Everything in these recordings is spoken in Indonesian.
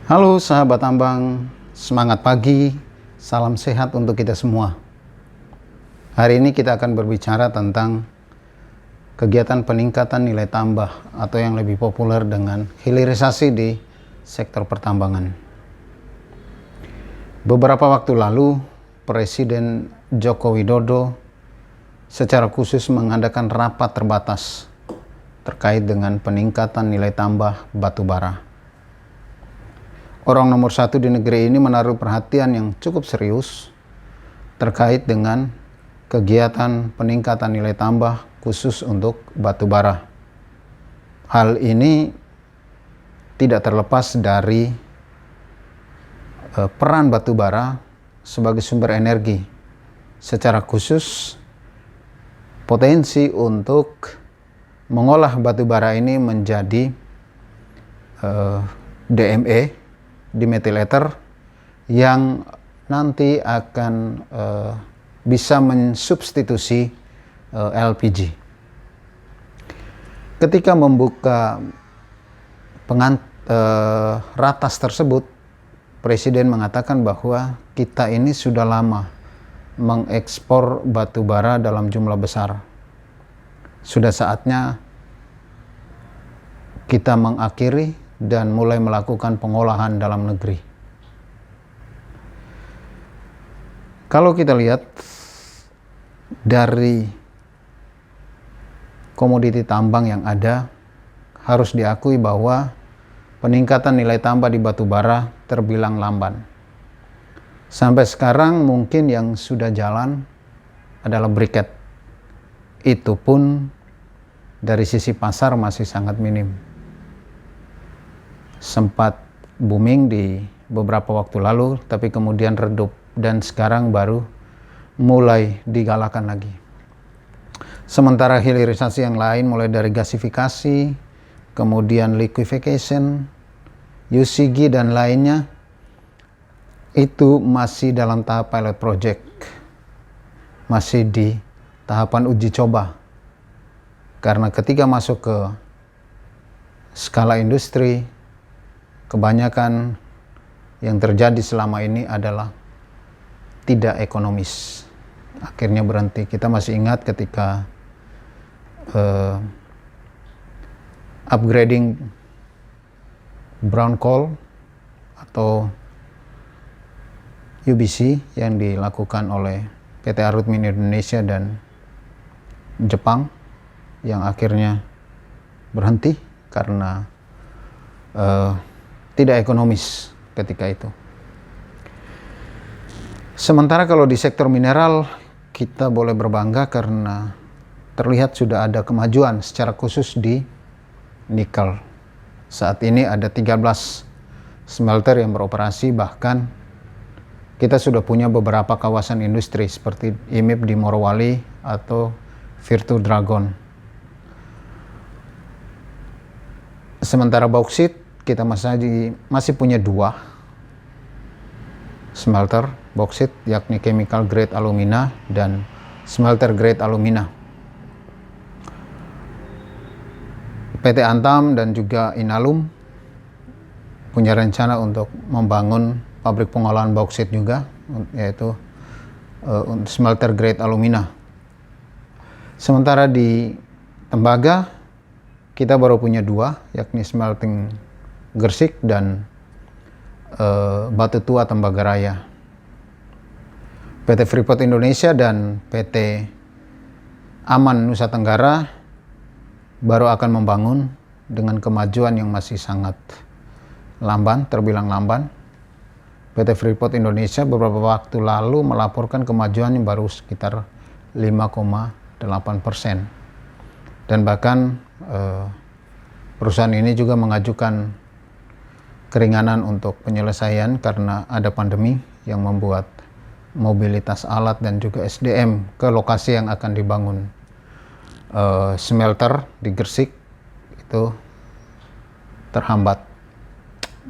Halo sahabat tambang, semangat pagi, salam sehat untuk kita semua. Hari ini kita akan berbicara tentang kegiatan peningkatan nilai tambah atau yang lebih populer dengan hilirisasi di sektor pertambangan. Beberapa waktu lalu, Presiden Joko Widodo secara khusus mengadakan rapat terbatas terkait dengan peningkatan nilai tambah batu bara. Orang nomor satu di negeri ini menaruh perhatian yang cukup serius terkait dengan kegiatan peningkatan nilai tambah khusus untuk batu bara. Hal ini tidak terlepas dari peran batu bara sebagai sumber energi. Secara khusus, potensi untuk mengolah batu bara ini menjadi DME, dimethyl ether, yang nanti akan bisa mensubstitusi LPG. Ketika membuka ratas tersebut, Presiden mengatakan bahwa kita ini sudah lama mengekspor batu bara dalam jumlah besar. Sudah saatnya kita mengakhiri dan mulai melakukan pengolahan dalam negeri. Kalau kita lihat dari komoditi tambang yang ada, harus diakui bahwa peningkatan nilai tambah di batu bara terbilang lamban. Sampai sekarang mungkin yang sudah jalan adalah briket. Itu pun dari sisi pasar masih sangat minim. Sempat booming di beberapa waktu lalu, tapi kemudian redup dan sekarang baru mulai digalakan lagi. Sementara hilirisasi yang lain mulai dari gasifikasi, kemudian liquefaction, UCG dan lainnya itu masih dalam tahap pilot project, masih di tahapan uji coba. Karena ketika masuk ke skala industri, kebanyakan yang terjadi selama ini adalah tidak ekonomis. Akhirnya berhenti. Kita masih ingat ketika upgrading brown coal atau UBC yang dilakukan oleh PT Arutmin Indonesia dan Jepang, yang akhirnya berhenti karena tidak ekonomis ketika itu. Sementara kalau di sektor mineral, kita boleh berbangga karena terlihat sudah ada kemajuan secara khusus di nikel. Saat ini ada 13 smelter yang beroperasi, bahkan kita sudah punya beberapa kawasan industri seperti IMIP di Morowali atau Virtu Dragon. Sementara bauksit, kita masih punya 2 smelter bauksit, yakni chemical grade alumina dan smelter grade alumina. PT Antam dan juga Inalum punya rencana untuk membangun pabrik pengolahan bauksit juga, yaitu smelter grade alumina. Sementara di tembaga, kita baru punya 2, yakni smelting Gersik dan Batu Tua Tembagaraya. PT Freeport Indonesia dan PT Aman Nusa Tenggara baru akan membangun dengan kemajuan yang masih sangat lamban, terbilang lamban. PT Freeport Indonesia beberapa waktu lalu melaporkan kemajuan yang baru sekitar 5,8%. Dan bahkan perusahaan ini juga mengajukan keringanan untuk penyelesaian karena ada pandemi yang membuat mobilitas alat dan juga SDM ke lokasi yang akan dibangun smelter di Gersik itu terhambat.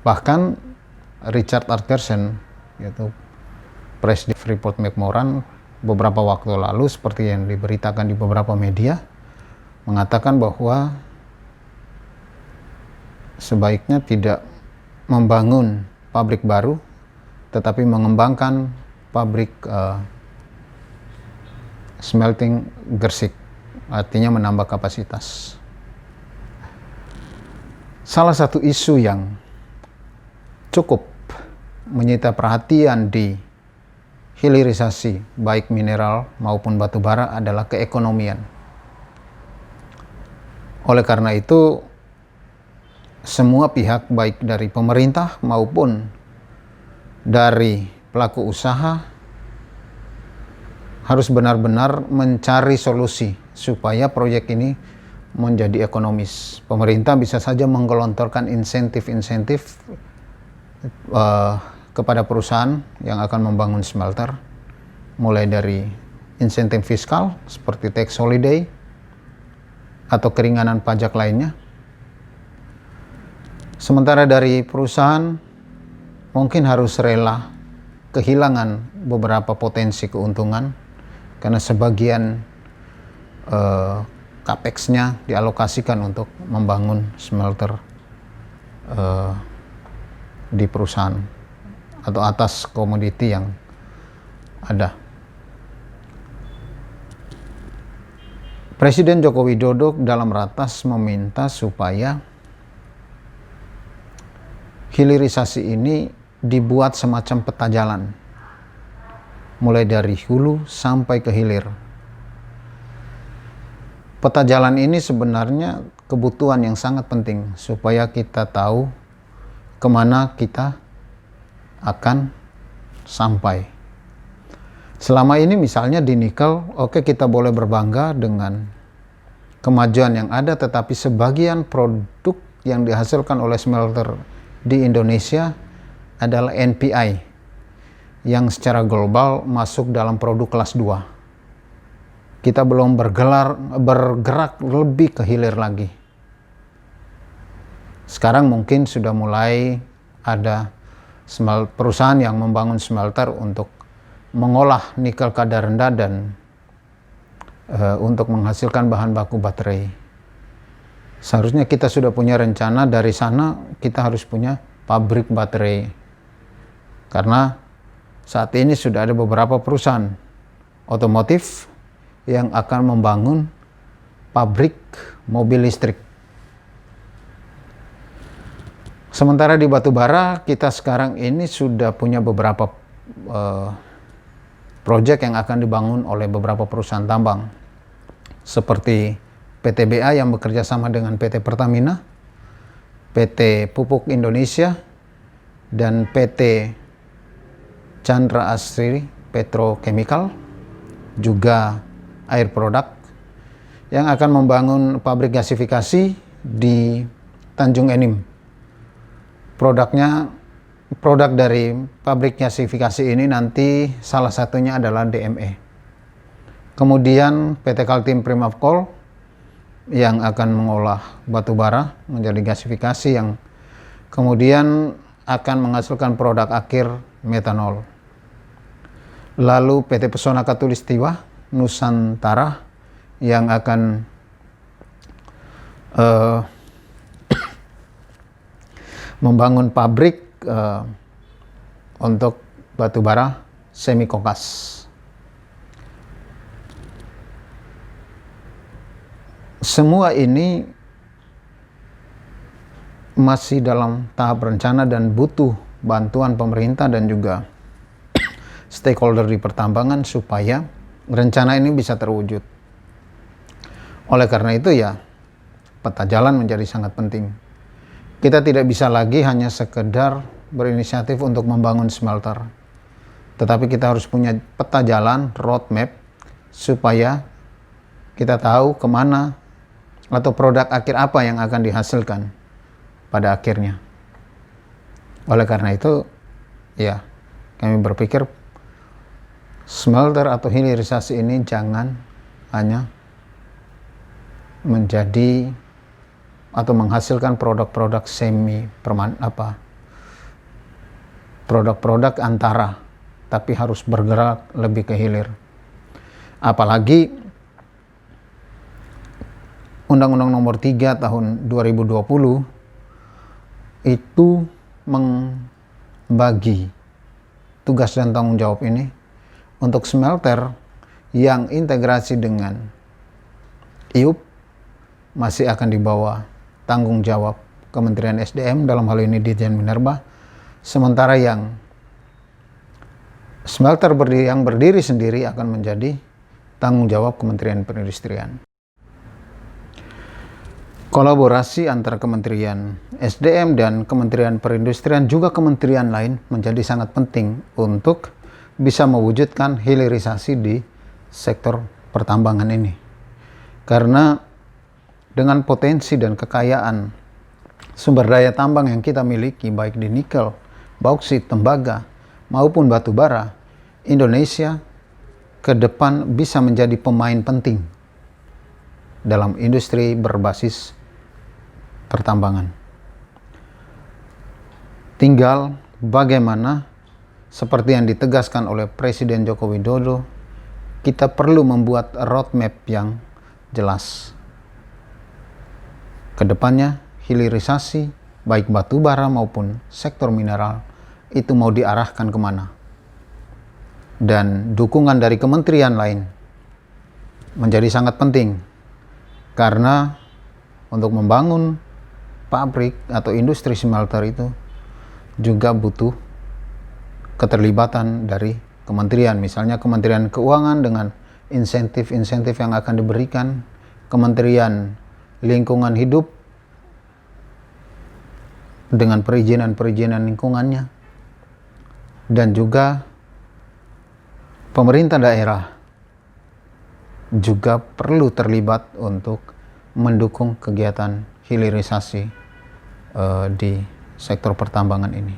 Bahkan Richard Arterson, yaitu Presiden Freeport McMoran, beberapa waktu lalu seperti yang diberitakan di beberapa media, mengatakan bahwa sebaiknya tidak membangun pabrik baru, tetapi mengembangkan pabrik smelting Gersik, artinya menambah kapasitas. Salah satu isu yang cukup menyita perhatian di hilirisasi baik mineral maupun batu bara adalah keekonomian. Oleh karena itu, semua pihak baik dari pemerintah maupun dari pelaku usaha harus benar-benar mencari solusi supaya proyek ini menjadi ekonomis. Pemerintah bisa saja menggelontorkan insentif-insentif kepada perusahaan yang akan membangun smelter, mulai dari insentif fiskal seperti tax holiday atau keringanan pajak lainnya. Sementara dari perusahaan mungkin harus rela kehilangan beberapa potensi keuntungan karena sebagian capex-nya dialokasikan untuk membangun smelter di perusahaan atau atas komoditi yang ada. Presiden Joko Widodo dalam ratas meminta supaya hilirisasi ini dibuat semacam peta jalan, mulai dari hulu sampai ke hilir. Peta jalan ini sebenarnya kebutuhan yang sangat penting supaya kita tahu kemana kita akan sampai. Selama ini misalnya di nikel, oke, kita boleh berbangga dengan kemajuan yang ada, tetapi sebagian produk yang dihasilkan oleh smelter di Indonesia adalah NPI yang secara global masuk dalam produk kelas 2. Kita belum bergerak lebih ke hilir lagi. Sekarang mungkin sudah mulai ada perusahaan yang membangun smelter untuk mengolah nikel kadar rendah dan untuk menghasilkan bahan baku baterai. Seharusnya kita sudah punya rencana dari sana, kita harus punya pabrik baterai. Karena saat ini sudah ada beberapa perusahaan otomotif yang akan membangun pabrik mobil listrik. Sementara di batu bara, kita sekarang ini sudah punya beberapa proyek yang akan dibangun oleh beberapa perusahaan tambang seperti PTBA yang bekerja sama dengan PT Pertamina, PT Pupuk Indonesia, dan PT Chandra Asri Petrochemical, juga Air Product, yang akan membangun pabrik gasifikasi di Tanjung Enim. Produk dari pabrik gasifikasi ini nanti salah satunya adalah DME. Kemudian PT Kaltim Primavcoal yang akan mengolah batu bara menjadi gasifikasi yang kemudian akan menghasilkan produk akhir metanol. Lalu PT Pesona Khatulistiwa Nusantara yang akan membangun pabrik untuk batu bara semi kokas. Semua ini masih dalam tahap rencana dan butuh bantuan pemerintah dan juga stakeholder di pertambangan supaya rencana ini bisa terwujud. Oleh karena itu ya, peta jalan menjadi sangat penting. Kita tidak bisa lagi hanya sekedar berinisiatif untuk membangun smelter. Tetapi kita harus punya peta jalan, roadmap, supaya kita tahu kemana atau produk akhir apa yang akan dihasilkan pada akhirnya. Oleh karena itu, ya, kami berpikir smelter atau hilirisasi ini jangan hanya menjadi atau menghasilkan produk-produk produk-produk antara, tapi harus bergerak lebih ke hilir. Apalagi Undang-Undang Nomor 3 tahun 2020 itu membagi tugas dan tanggung jawab ini. Untuk smelter yang integrasi dengan IUP masih akan dibawa tanggung jawab Kementerian SDM, dalam hal ini Ditjen Minerba. Sementara yang smelter yang berdiri sendiri akan menjadi tanggung jawab Kementerian Perindustrian. Kolaborasi antara Kementerian SDM dan Kementerian Perindustrian juga kementerian lain menjadi sangat penting untuk bisa mewujudkan hilirisasi di sektor pertambangan ini. Karena dengan potensi dan kekayaan sumber daya tambang yang kita miliki, baik di nikel, bauksit, tembaga, maupun batu bara, Indonesia ke depan bisa menjadi pemain penting dalam industri berbasis pertambangan. Tinggal bagaimana, seperti yang ditegaskan oleh Presiden Joko Widodo, kita perlu membuat roadmap yang jelas. Kedepannya, hilirisasi baik batu bara maupun sektor mineral itu mau diarahkan kemana. Dan dukungan dari kementerian lain menjadi sangat penting, karena untuk membangun pabrik atau industri smelter itu juga butuh keterlibatan dari kementerian. Misalnya Kementerian Keuangan dengan insentif-insentif yang akan diberikan, Kementerian Lingkungan Hidup dengan perizinan-perizinan lingkungannya, dan juga pemerintah daerah juga perlu terlibat untuk mendukung kegiatan hilirisasi di sektor pertambangan ini.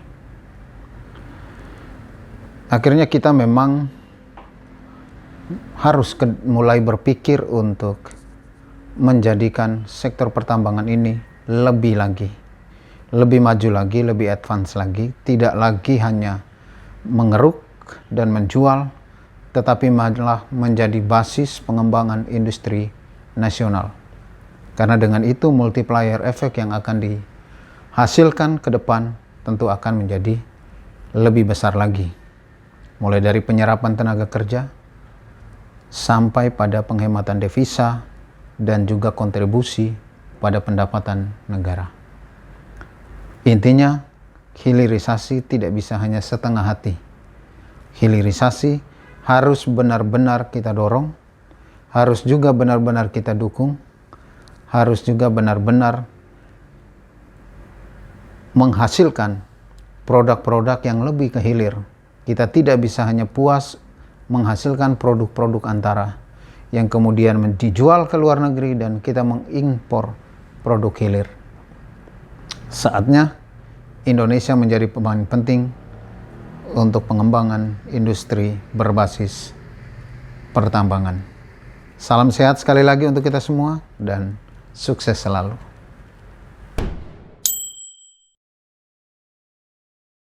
Akhirnya kita memang harus mulai berpikir untuk menjadikan sektor pertambangan ini lebih lagi, lebih maju lagi, lebih advance lagi, tidak lagi hanya mengeruk dan menjual, tetapi malah menjadi basis pengembangan industri nasional. Karena dengan itu multiplier efek yang akan dihasilkan ke depan tentu akan menjadi lebih besar lagi. Mulai dari penyerapan tenaga kerja sampai pada penghematan devisa dan juga kontribusi pada pendapatan negara. Intinya, hilirisasi tidak bisa hanya setengah hati. Hilirisasi harus benar-benar kita dorong, harus juga benar-benar kita dukung, harus juga benar-benar menghasilkan produk-produk yang lebih ke hilir. Kita tidak bisa hanya puas menghasilkan produk-produk antara yang kemudian dijual ke luar negeri dan kita mengimpor produk hilir. Saatnya Indonesia menjadi pemain penting untuk pengembangan industri berbasis pertambangan. Salam sehat sekali lagi untuk kita semua dan sukses selalu.